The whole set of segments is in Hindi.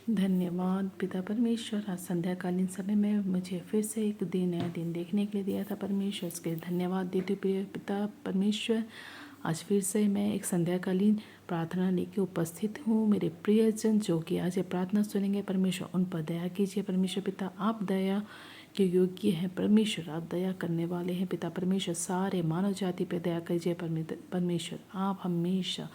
धन्यवाद पिता परमेश्वर, आज संध्याकालीन समय में मुझे फिर से एक दिन नया दिन देखने के लिए दिया था परमेश्वर, उसके लिए धन्यवाद देती हूँ प्रिय पिता परमेश्वर। आज फिर से मैं एक संध्याकालीन प्रार्थना लेके उपस्थित हूँ। मेरे प्रियजन जो कि आज ये प्रार्थना सुनेंगे परमेश्वर, उन पर दया कीजिए परमेश्वर पिता। आप दया के योग्य हैं परमेश्वर, आप दया करने वाले हैं पिता परमेश्वर। सारे मानव जाति पे दया कीजिए परमेश्वर। आप हमेशा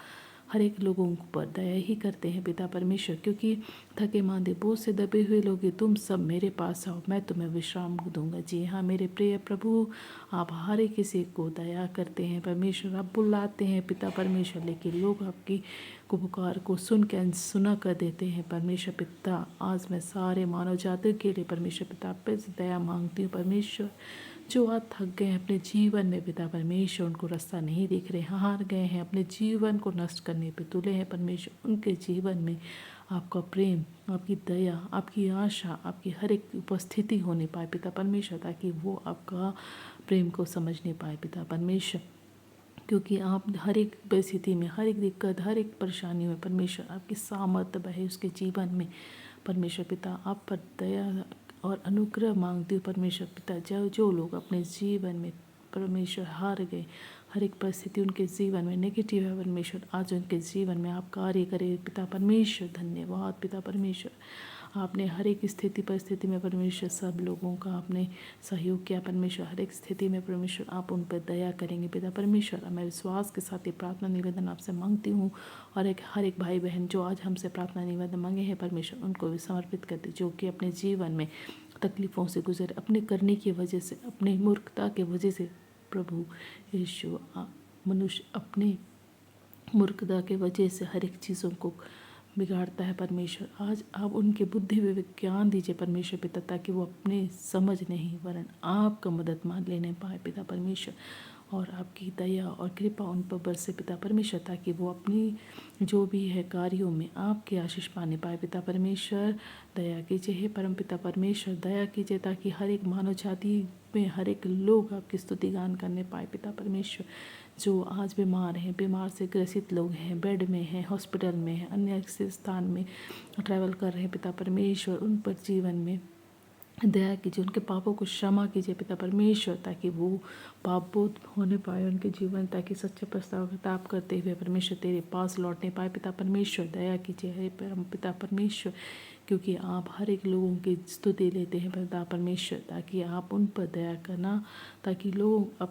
हर एक लोगों पर दया ही करते हैं पिता परमेश्वर, क्योंकि थके मांदे बोझ से दबे हुए लोग तुम सब मेरे पास आओ, मैं तुम्हें विश्राम दूंगा। जी हाँ मेरे प्रिय प्रभु, आप हर एक किसी को दया करते हैं परमेश्वर। आप बुलाते हैं पिता परमेश्वर, लेकिन लोग आपकी को पुकार को सुना कर देते हैं परमेश्वर पिता। आज मैं सारे मानव जाति के लिए परमेश्वर पिता पे से दया मांगती हूँ परमेश्वर। जो आज थक गए हैं अपने जीवन में पिता परमेश्वर, उनको रास्ता नहीं दिख रहे, हार गए हैं, अपने जीवन को नष्ट करने पे तुले हैं परमेश्वर, उनके जीवन में आपका प्रेम, आपकी दया, आपकी आशा, आपकी हर एक उपस्थिति होने पाए पिता परमेश्वर, ताकि वो आपका प्रेम को समझने पाए पिता परमेश्वर। क्योंकि आप हर एक परिस्थिति में, हर एक दिक्कत, हर एक परेशानी में परमेश्वर आपकी सामर्थ्य बहे उसके जीवन में परमेश्वर पिता। आप पर दया और अनुग्रह मांगती हूँ परमेश्वर पिता। जो लोग अपने जीवन में परमेश्वर हार गए, हर एक परिस्थिति उनके जीवन में नेगेटिव है परमेश्वर, आज उनके जीवन में आप कार्य करें पिता परमेश्वर। धन्यवाद पिता परमेश्वर। आपने हर एक स्थिति परिस्थिति में परमेश्वर सब लोगों का आपने सहयोग किया परमेश्वर। हर एक स्थिति में परमेश्वर आप उन पर दया करेंगे पिता परमेश्वर। मैं विश्वास के साथ ये प्रार्थना निवेदन आपसे मांगती हूँ, और हर एक भाई बहन जो आज हमसे प्रार्थना निवेदन मांगे हैं परमेश्वर, उनको भी समर्पित करते, जो कि अपने जीवन में तकलीफ़ों से गुजरे, अपने करने की वजह से, अपनी मूर्खता की वजह से प्रभु यीशु, मनुष्य अपने मूर्खता के वजह से हर एक चीज़ों को बिगाड़ता है परमेश्वर। आज आप उनके बुद्धि विवेक ज्ञान दीजिए परमेश्वर पिता, ताकि वो अपने समझ नहीं वरन आपका मदद मान लेने पाए पिता परमेश्वर, और आपकी दया और कृपा उन पर बरसे पिता परमेश्वर, ताकि वो अपनी जो भी है कार्यों में आपकी आशीष पाने पाए पिता परमेश्वर। दया कीजिए हे परम पिता परमेश्वर, दया कीजिए ताकि हर एक मानव जाति में हर एक लोग आपकी स्तुति गान करने पाए पिता परमेश्वर। जो आज बीमार हैं, बीमार से ग्रसित लोग हैं, बेड में हैं, हॉस्पिटल में हैं, अन्य किसी स्थान में ट्रैवल कर रहे हैं पिता परमेश्वर, उन पर जीवन में दया कीजिए, उनके पापों को क्षमा कीजिए पिता परमेश्वर, ताकि वो पाप बोध होने पाए उनके जीवन, ताकि सच्चे पश्चाताप करते हुए परमेश्वर तेरे पास लौटने पाए पिता परमेश्वर। दया कीजिए हे परम पिता परमेश्वर, क्योंकि आप हर एक लोगों की स्तुति लेते हैं पिता परमेश्वर, ताकि आप उन पर दया करना, ताकि लोग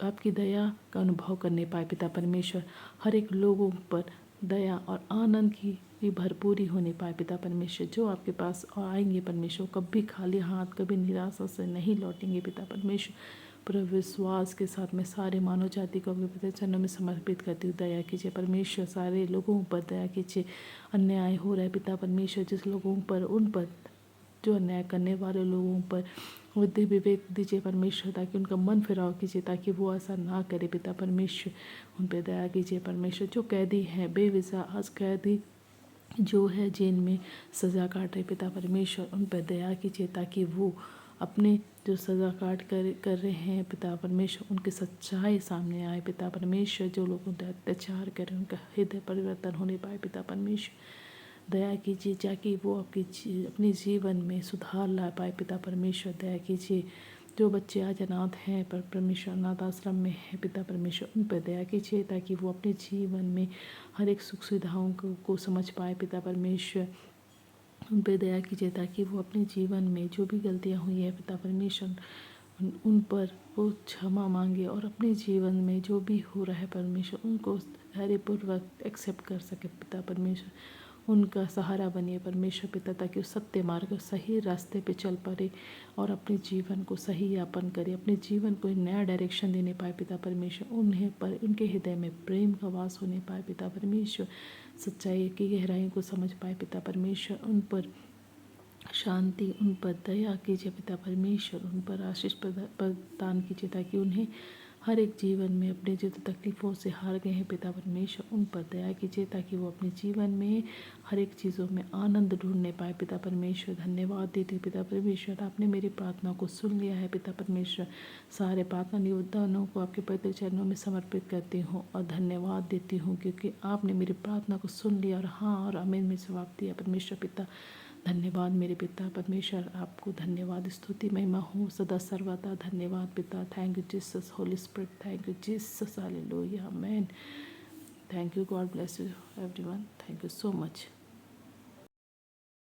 आपकी दया का अनुभव करने पाए पिता परमेश्वर। हर एक लोगों पर दया और आनंद की भरपूरी होने पाए पिता परमेश्वर। जो आपके पास आएंगे परमेश्वर, कभी खाली हाथ, कभी निराशा से नहीं लौटेंगे पिता परमेश्वर। पूरे विश्वास के साथ मैं सारे मानव जाति को अपने पिता चरणों में समर्पित करती हूँ। दया कीजिए परमेश्वर, सारे लोगों पर दया कीजिए। अन्याय हो रहा है पिता परमेश्वर जिस लोगों पर, उन पर, जो अन्याय करने वाले लोगों पर बुद्धि विवेक दीजिए परमेश्वर, ताकि उनका मन फिराव कीजिए, ताकि वो ऐसा ना करे पिता परमेश्वर। उन पर दया कीजिए परमेश्वर। जो कैदी हैं बेवजह, आज कैदी जो है जेल में सज़ा काट रहे पिता परमेश्वर, उन पर दया कीजिए, ताकि वो अपने जो सज़ा काट कर रहे हैं पिता परमेश्वर, उनकी सच्चाई सामने आए पिता परमेश्वर। जो लोग उन पर अत्याचार करें, उनका हृदय परिवर्तन होने पाए पिता परमेश्वर। दया कीजिए ताकि वो अपने जीवन में सुधार ला पाए पिता परमेश्वर। दया कीजिए जो बच्चे आज अनाथ हैं पर परमेश्वर अनाथ आश्रम में है पिता परमेश्वर, उन पर दया कीजिए ताकि वो अपने जीवन में हर एक सुख सुविधाओं को समझ पाए पिता परमेश्वर। उन पर दया कीजिए ताकि वो अपने जीवन में जो भी गलतियाँ हुई है पिता परमेश्वर, उन पर वो क्षमा मांगे, और अपने जीवन में जो भी हो रहा है परमेश्वर, उनको धैर्यपूर्वक एक्सेप्ट कर सके पिता परमेश्वर। उनका सहारा बनिए परमेश्वर पिता, ताकि वो सत्य मार्ग और सही रास्ते पे चल पड़े और अपने जीवन को सही यापन करे, अपने जीवन को एक नया डायरेक्शन देने पाए पिता परमेश्वर। उन्हें पर उनके हृदय में प्रेम का वास होने पाए पिता परमेश्वर। सच्चाई की गहराइयों को समझ पाए पिता परमेश्वर। उन पर शांति, उन पर दया कीजिए पिता परमेश्वर। उन पर आशीष प्रदान कीजिए ताकि उन्हें हर एक जीवन में अपने जो तकलीफ़ों से हार गए हैं पिता परमेश्वर, उन पर दया कीजिए ताकि वो अपने जीवन में हर एक चीज़ों में आनंद ढूंढने पाए। पिता परमेश्वर धन्यवाद देती हूँ पिता परमेश्वर, आपने मेरी प्रार्थना को सुन लिया है पिता परमेश्वर। सारे प्रार्थना निवेदनों को आपके पवित्र चरणों में समर्पित करती हूँ और धन्यवाद देती हूँ क्योंकि आपने मेरी प्रार्थना को सुन लिया और हाँ और आमीन में जवाब दिया। परमेश्वर पिता धन्यवाद मेरे पिता परमेश्वर, आपको धन्यवाद स्तुति महिमा हो सदा सर्वदा। धन्यवाद पिता। Thank you Jesus, Holi spirit, thank you Jesus, hallelujah, amen. Thank you, God bless you everyone, thank you so much.